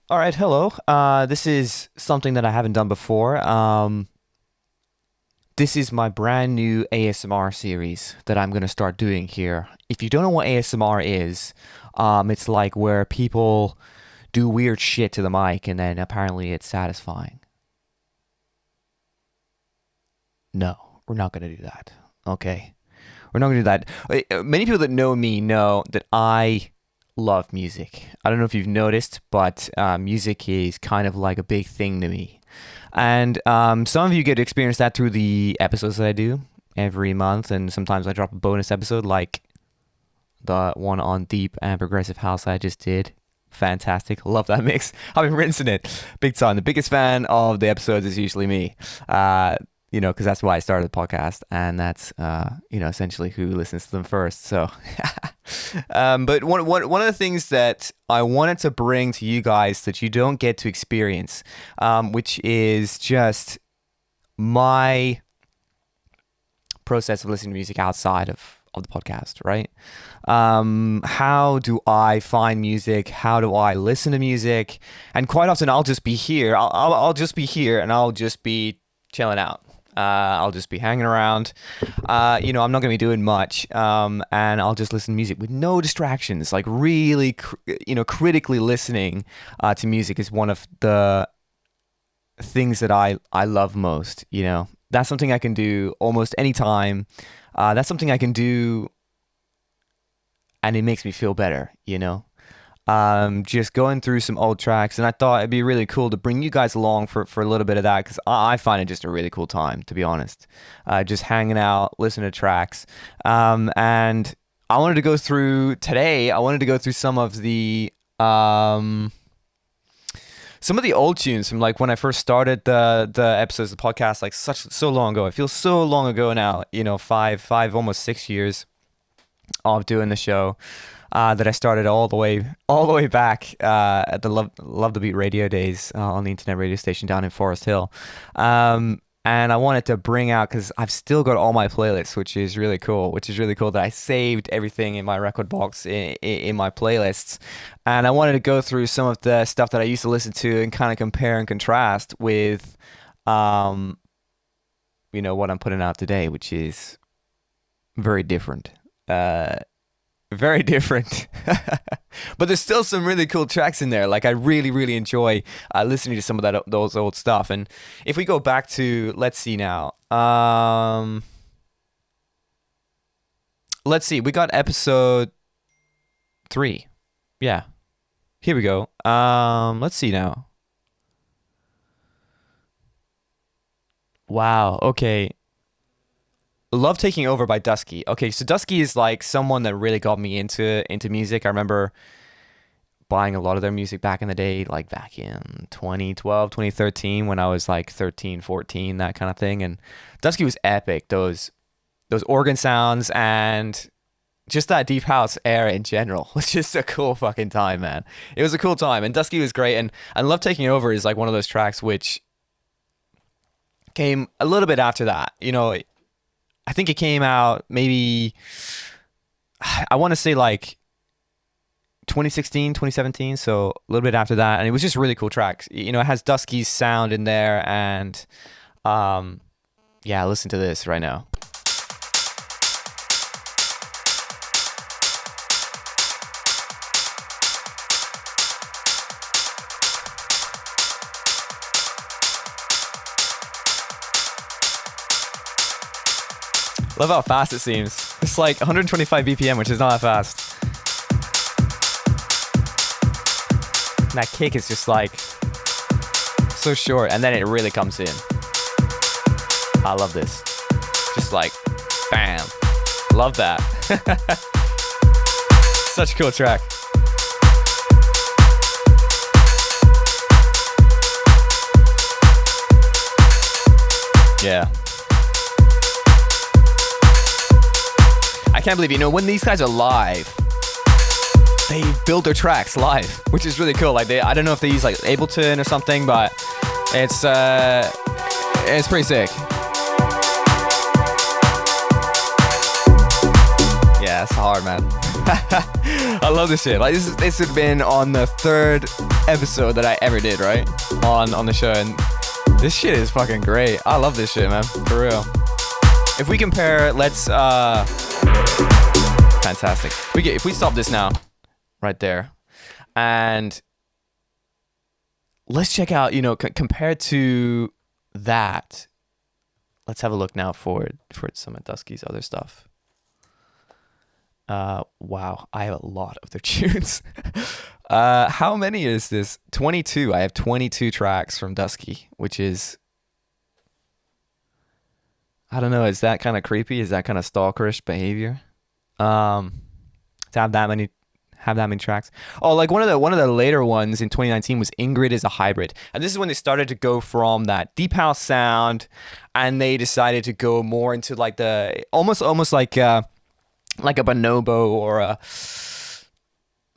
All right, hello. This is something that I haven't done before. This is my brand new ASMR series that I'm going to start doing here. If you don't know what ASMR is, it's like where people do weird shit to the mic and then apparently it's satisfying. No, we're not going to do that. Okay. We're not going to do that. Many people that know me know that I love music. I don't know if you've noticed, but music is kind of like a big thing to me. And some of you get to experience that through the episodes that I do every month. And sometimes I drop a bonus episode like the one on deep and progressive house I just did. Fantastic. Love that mix. I've been rinsing it big time. The biggest fan of the episodes is usually me. Because that's why I started the podcast, and that's essentially who listens to them first. So, but one of the things that I wanted to bring to you guys that you don't get to experience, which is just my process of listening to music outside of the podcast, right? How do I find music? How do I listen to music? And quite often I'll just be here. I'll just be here and I'll just be chilling out. I'll just be hanging around. I'm not going to be doing much. And I'll just listen to music with no distractions. Like really, critically listening to music is one of the things that I love most. That's something I can do almost any time. That's something I can do, and it makes me feel better. Just going through some old tracks, and I thought it'd be really cool to bring you guys along for a little bit of that because I find it just a really cool time, to be honest. Just hanging out, listening to tracks, and I wanted to go through today. I wanted to go through some of the old tunes from like when I first started the episodes of the podcast, like so long ago. It feels so long ago now. 5 almost 6 years of doing the show. That I started all the way back at the Love the Beat radio days on the internet radio station down in Forest Hill. And I wanted to bring out, because I've still got all my playlists, which is really cool. That I saved everything in my record box in my playlists. And I wanted to go through some of the stuff that I used to listen to and kind of compare and contrast with, what I'm putting out today, which is very different. Very different. But there's still some really cool tracks in there. Like I really, really enjoy listening to some of those old stuff. And if we go back to, let's see now. Let's see. We got episode 3. Yeah. Here we go. Let's see now. Wow. Okay. Love Taking Over by Dusky. Okay, so Dusky is like someone that really got me into music. I remember buying a lot of their music back in the day, like back in 2012, 2013, when I was like 13, 14, that kind of thing. And Dusky was epic. Those organ sounds and just that deep house era in general was just a cool fucking time, man. It was a cool time, and Dusky was great. And Love Taking Over is like one of those tracks which came a little bit after that. I think it came out maybe, I want to say like 2016, 2017, so a little bit after that. And it was just really cool tracks. It has Dusky's sound in there, and yeah, listen to this right now. Love how fast it seems. It's like 125 BPM, which is not that fast. And that kick is just like so short, and then it really comes in. I love this. Just like, bam. Love that. Such a cool track. Yeah. I can't believe, when these guys are live, they build their tracks live, which is really cool. Like I don't know if they use like Ableton or something, but it's pretty sick. Yeah, it's hard, man. I love this shit. Like this would have been on the third episode that I ever did, right? On the show, and this shit is fucking great. I love this shit, man, for real. If we compare, let's fantastic. If we stop this now, right there, and let's check out, compared to that, let's have a look now for some of Dusky's other stuff. Wow, I have a lot of their tunes. How many is this? 22. I have 22 tracks from Dusky, which is, I don't know, is that kind of creepy? Is that kind of stalkerish behavior? To have that many tracks. Oh, like one of the later ones in 2019 was Ingrid is a Hybrid. And this is when they started to go from that deep house sound, and they decided to go more into like the almost like a bonobo or a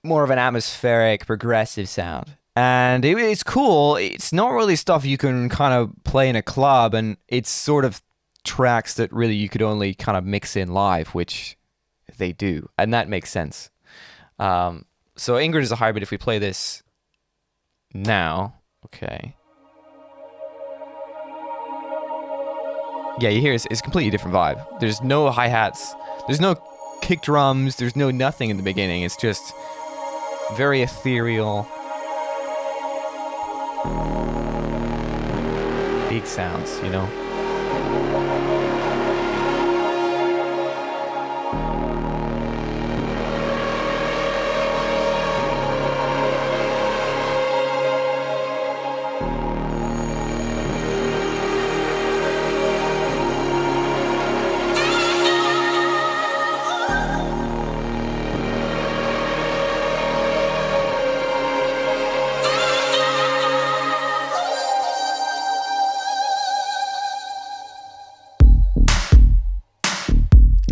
more of an atmospheric progressive sound. And it's cool. It's not really stuff you can kind of play in a club, and it's sort of tracks that really you could only kind of mix in live, which they do, and that makes sense. So Ingrid is a Hybrid. If we play this now, okay. Yeah, you hear it's a completely different vibe. There's no hi-hats. There's no kick drums. There's no nothing in the beginning. It's just very ethereal. Big sounds,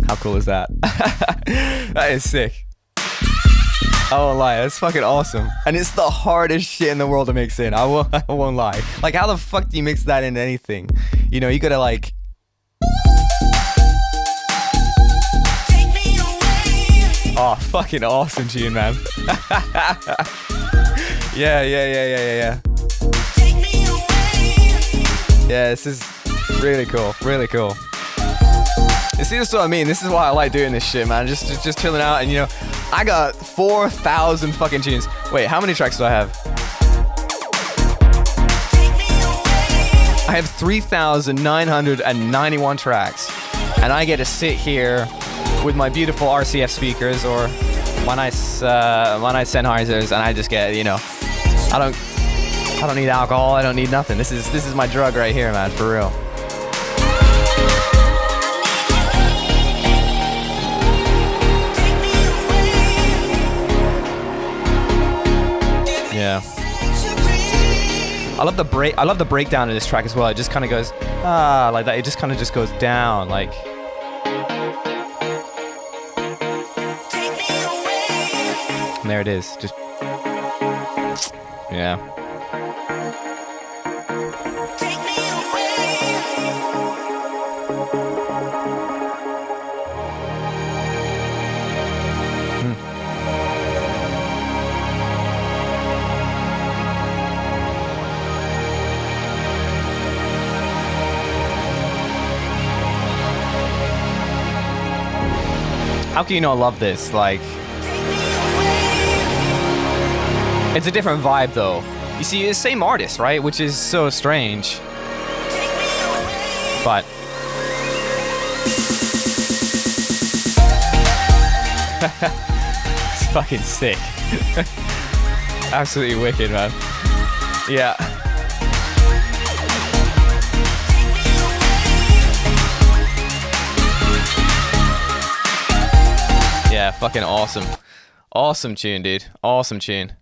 How cool is that? That is sick. I won't lie, that's fucking awesome. And it's the hardest shit in the world to mix in. I won't lie. Like, how the fuck do you mix that into anything? You gotta like... Oh, fucking awesome tune, man. Yeah. Yeah, this is really cool, really cool. You see, this is what I mean. This is why I like doing this shit, man. Just chilling out, and I got 4,000 fucking tunes. Wait, how many tracks do I have? I have 3,991 tracks, and I get to sit here with my beautiful RCF speakers or my nice Sennheisers, and I just get, I don't need alcohol. I don't need nothing. This is my drug right here, man. For real. Yeah. I love the breakdown in this track as well. It just kind of goes like that. It just kind of goes down like. And there it is. Just yeah. How can you not love this? Like, it's a different vibe though. You see, it's the same artist, right? Which is so strange. But it's fucking sick. Absolutely wicked, man. Yeah. Yeah, fucking awesome. Awesome tune, dude. Awesome tune.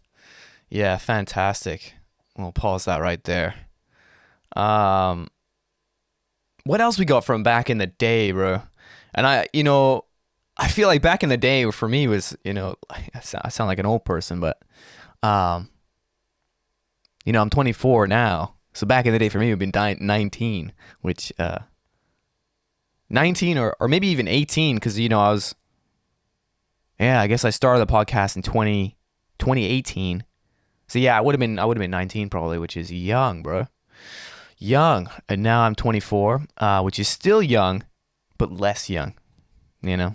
Yeah, fantastic. We'll pause that right there. What else we got from back in the day, bro? And I feel like back in the day for me was, I sound like an old person, but, I'm 24 now. So back in the day for me it would be 19, which, 19 or maybe even 18, because, I guess I started the podcast in 2018. So yeah, I would have been 19 probably, which is young, bro. Young. And now I'm 24, which is still young, but less young, you know?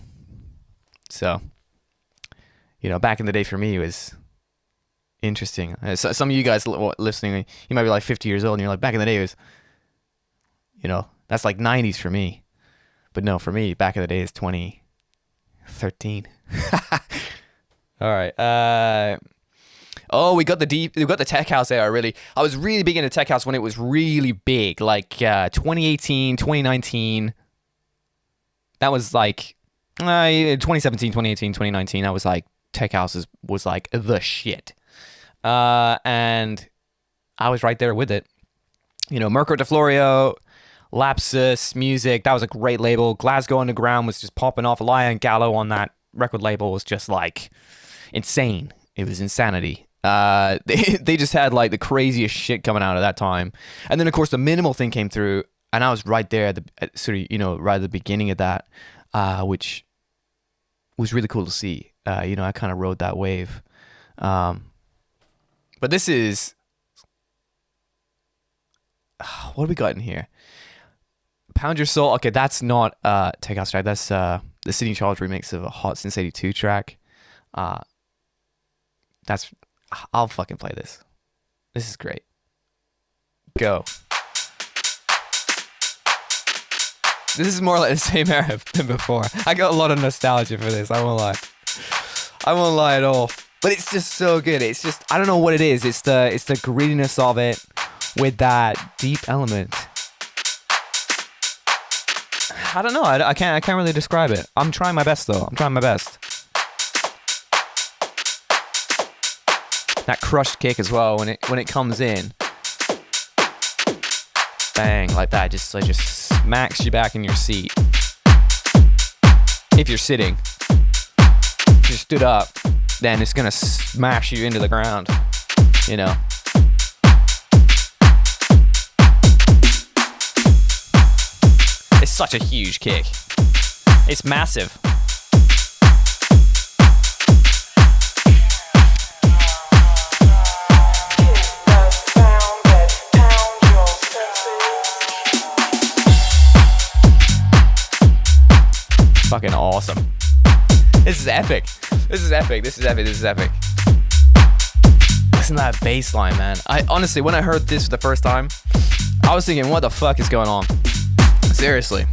So, back in the day for me it was interesting. So, some of you guys listening, you might be like 50 years old and you're like, back in the day it was, that's like 90s for me. But no, for me, back in the day is 2013. All right. We got the tech house era, really. I was really big into tech house when it was really big, like 2018, 2019. That was like 2017, 2018, 2019. That was like tech house was like the shit. And I was right there with it. Mirko DeFlorio, Lapsus Music, that was a great label. Glasgow Underground was just popping off. Lion Gallo on that record label was just like insane. It was insanity. They just had like the craziest shit coming out of that time. And then of course the minimal thing came through, and I was right there right at the beginning of that, which was really cool to see. I kind of rode that wave. But this is what do we got in here? Pound Your Soul. Okay, that's not Take House track. That's the Sydney Charles remix of a Hot Since 82 track. I'll fucking play this. This is great. Go. This is more like the same era than before. I got a lot of nostalgia for this. I won't lie. I won't lie at all. But it's just so good. It's just, I don't know what it is. It's the grittiness of it with that deep element. I don't know. I can't really describe it. I'm trying my best though. I'm trying my best. That crushed kick as well when it comes in. Bang, like that. Just smacks you back in your seat. If you're sitting. If you stood up, then it's gonna smash you into the ground. It's such a huge kick. It's massive. Fucking awesome. This is epic. This is epic. Listen to that bass line, man. I honestly, when I heard this for the first time, I was thinking, what the fuck is going on? Seriously.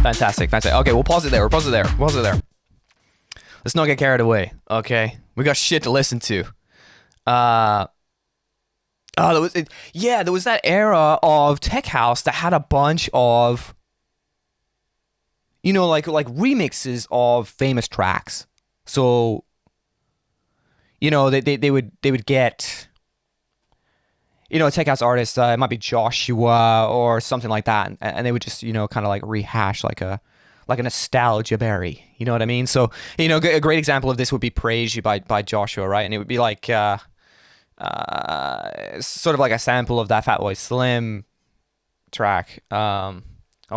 Fantastic. Okay, we'll pause it there. Let's not get carried away. Okay, we got shit to listen to. There was that era of tech house that had a bunch of, like remixes of famous tracks. So, they would get, a tech house artist. It might be Joshua or something like that, and they would just, kind of like rehash like a nostalgia berry. You know what I mean? So, a great example of this would be "Praise You" by Joshua, right? And it would be like sort of like a sample of that Fatboy Slim track of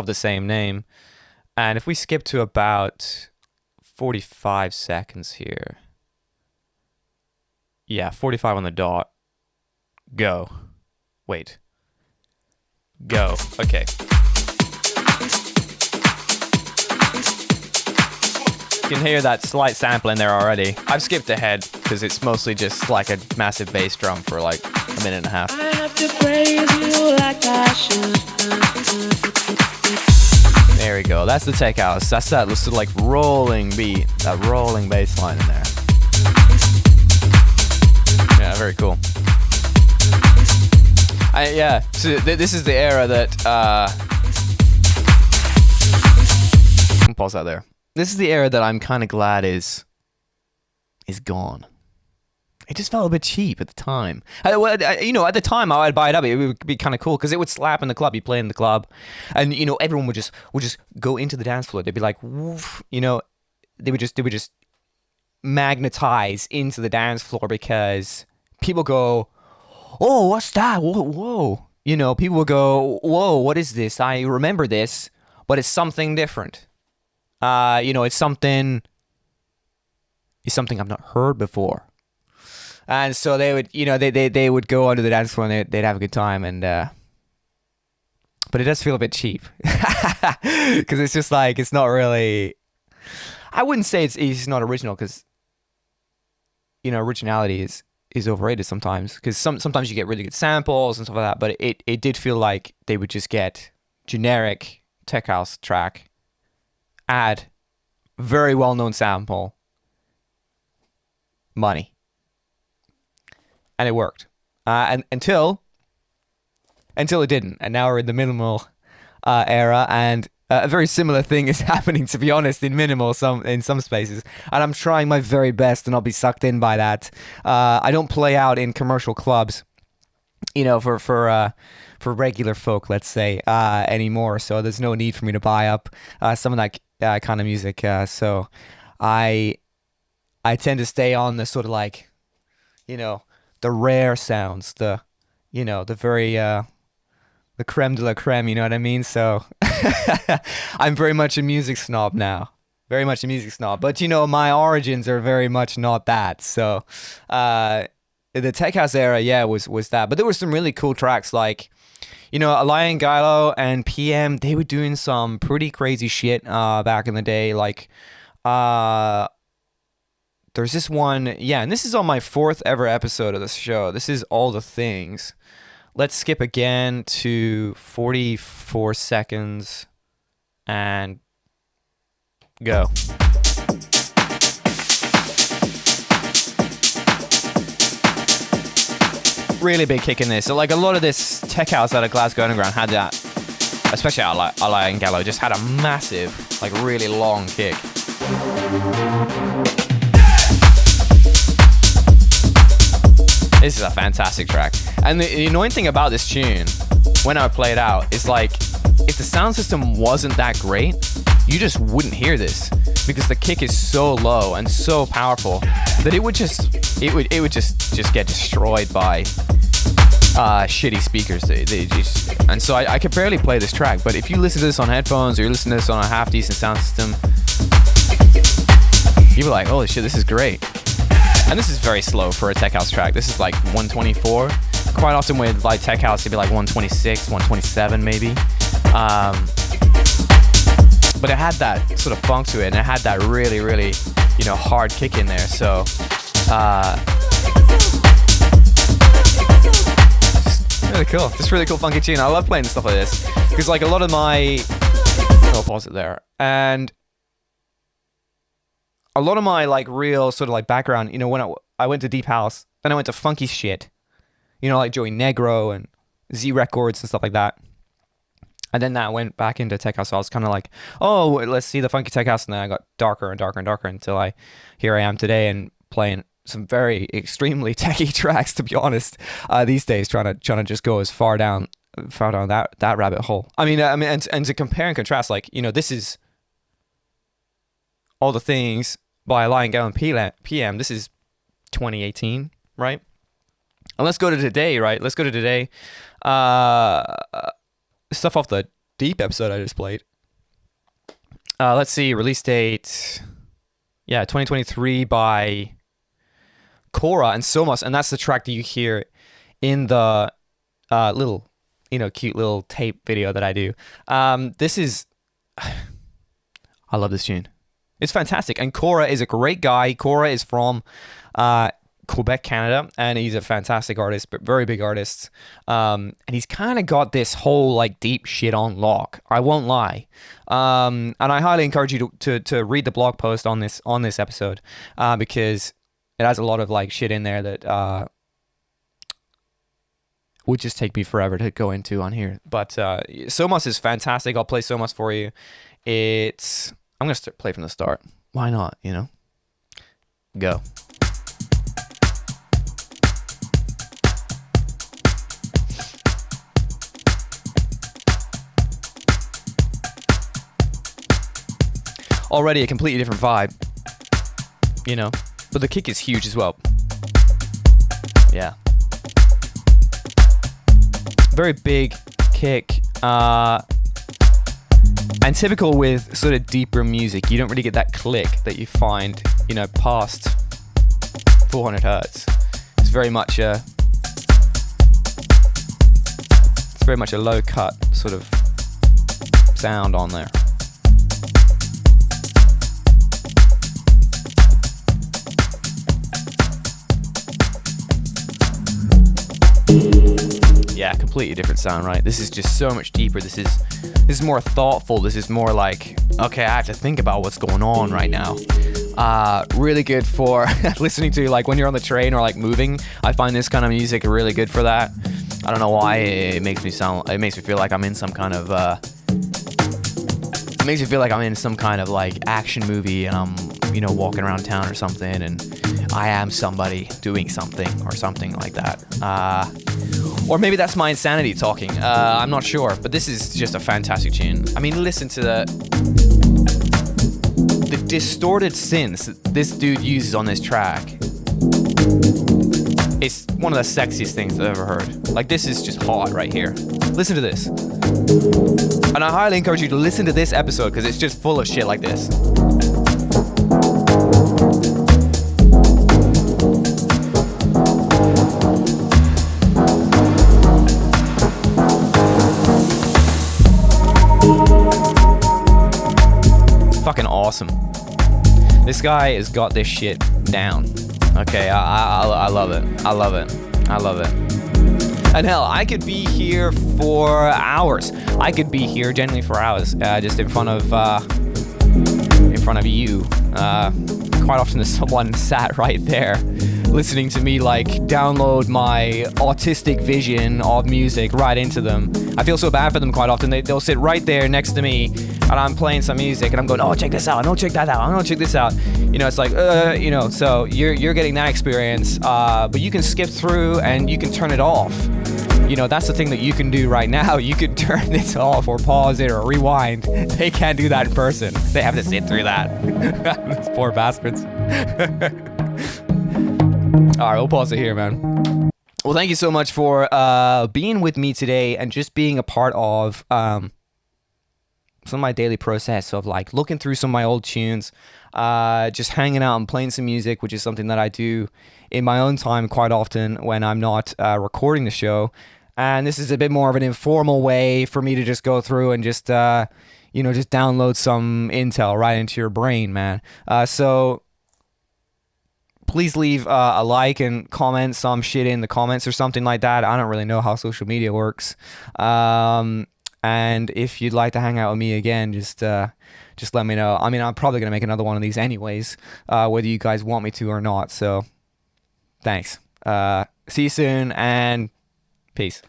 the same name. And if we skip to about 45 seconds here, 45 on the dot. Go. Wait. Go. Okay. You can hear that slight sample in there already. I've skipped ahead because it's mostly just like a massive bass drum for like a minute and a half. I have to praise you like I should. There we go. That's the tech house. That's that like rolling beat, that rolling bass line in there. Yeah, very cool. So this is the era that I'll pause that there. This is the era that I'm kind of glad is gone. It just felt a bit cheap at the time. At the time I'd buy it up. It would be kind of cool because it would slap in the club. You play in the club, and everyone would just go into the dance floor. They'd be like, woof, they would just magnetize into the dance floor because people go, "Oh, what's that? Whoa, whoa!" You know, people would go, "Whoa, what is this? I remember this, but it's something different. It's something I've not heard before." And so they would, they would go onto the dance floor and they'd have a good time. And but it does feel a bit cheap because it's just like, it's not really. I wouldn't say it's not original because originality is overrated sometimes, because sometimes you get really good samples and stuff like that. But it did feel like they would just get generic tech house track, add very well known sample, money. And it worked, and until it didn't, and now we're in the minimal era, and a very similar thing is happening, to be honest, in minimal in some spaces, and I'm trying my very best to not be sucked in by that. I don't play out in commercial clubs, for regular folk, let's say, anymore. So there's no need for me to buy up some of that kind of music. So I tend to stay on the sort of like, the rare sounds, the very, the creme de la creme, you know what I mean? So I'm very much a music snob now. Very much a music snob. But, my origins are very much not that. So the tech house era, was that. But there were some really cool tracks like, Alain Gallo and Piem, they were doing some pretty crazy shit back in the day. Like, there's this one, and this is on my 4th ever episode of this show. This is All the Things. Let's skip again to 44 seconds and go. Really big kick in this. So like a lot of this tech house out of Glasgow Underground had that, especially Alain Gallo, just had a massive, like really long kick. This is a fantastic track. And the annoying thing about this tune, when I play it out, is like, if the sound system wasn't that great, you just wouldn't hear this, because the kick is so low and so powerful that it would just get destroyed by shitty speakers. And so I could barely play this track. But if you listen to this on headphones, or you listen to this on a half decent sound system, you'll be like, holy shit, this is great. And this is very slow for a tech house track. This is like 124. Quite often with like tech house, it'd be like 126, 127 maybe. But it had that sort of funk to it, and it had that really, really, hard kick in there. So, just really cool. Just really cool funky tune. I love playing stuff like this because like a lot of my, I'll pause it there. And a lot of my like real sort of like background, when I went to deep house, then I went to funky shit, like Joey Negro and Z Records and stuff like that. And then that went back into tech house. So I was kind of like, oh, let's see the funky tech house. And then I got darker and darker and darker until here I am today and playing some very extremely techie tracks, to be honest, these days, trying to just go as far down that rabbit hole. I mean, and to compare and contrast, like, this is All the Things by Alain Gallo and Piem. This is 2018, right? And let's go to today, right? Let's go to today. Stuff off the Deep episode I just played. Let's see, release date. 2023 by Kora and Somos, and that's the track that you hear in the little, cute little tape video that I do. This is, I love this tune. It's fantastic. And Kora is a great guy. Kora is from Quebec, Canada, and he's a fantastic artist, but very big artist. And he's kind of got this whole like deep shit on lock. I won't lie. And I highly encourage you to read the blog post on this episode, because it has a lot of like shit in there that would just take me forever to go into on here. But Somos is fantastic. I'll play Somos for you. I'm going to play from the start. Why not, Go. Already a completely different vibe. you know, but the kick is huge as well. Yeah. Very big kick. And typical with sort of deeper music, you don't really get that click that you find, you know, past 400 hertz. It's very much a low cut sort of sound on there. Yeah, completely different sound, right? This is just so much deeper. This is more thoughtful. This is more like, okay, I have to think about what's going on right now. Really good for listening to, like, when you're on the train or like moving. I find this kind of music really good for that. I don't know why. It makes me feel like I'm in some kind of like action movie, and I'm, you know, walking around town or something, and I am somebody doing something or something like that. Or maybe that's my insanity talking. I'm not sure, but this is just a fantastic tune. I mean, listen to the distorted synths that this dude uses on this track. It's one of the sexiest things I've ever heard. Like, this is just hot right here. Listen to this. And I highly encourage you to listen to this episode because it's just full of shit like this. Fucking awesome. This guy has got this shit down. Okay, I love it. I love it. I love it. And hell, I could be here for hours. I could be here genuinely for hours, just in front of you. Quite often there's someone sat right there listening to me like download my autistic vision of music right into them. I feel so bad for them quite often. They'll sit right there next to me and I'm playing some music and I'm going, oh, check this out, no, check that out, no, check this out. You know, it's like, you know, so you're getting that experience, but you can skip through and you can turn it off. You know, that's the thing that you can do right now. You can turn this off or pause it or rewind. They can't do that in person. They have to sit through that. Those poor bastards. All right, we'll pause it here, man. Well, thank you so much for being with me today and just being a part of some of my daily process of like looking through some of my old tunes, just hanging out and playing some music, which is something that I do in my own time quite often when I'm not recording the show. And this is a bit more of an informal way for me to just go through and just, you know, just download some intel right into your brain, man. So please leave a like and comment some shit in the comments or something like that. I don't really know how social media works. And if you'd like to hang out with me again, just let me know. I mean, I'm probably going to make another one of these anyways, whether you guys want me to or not. So thanks. See you soon and peace.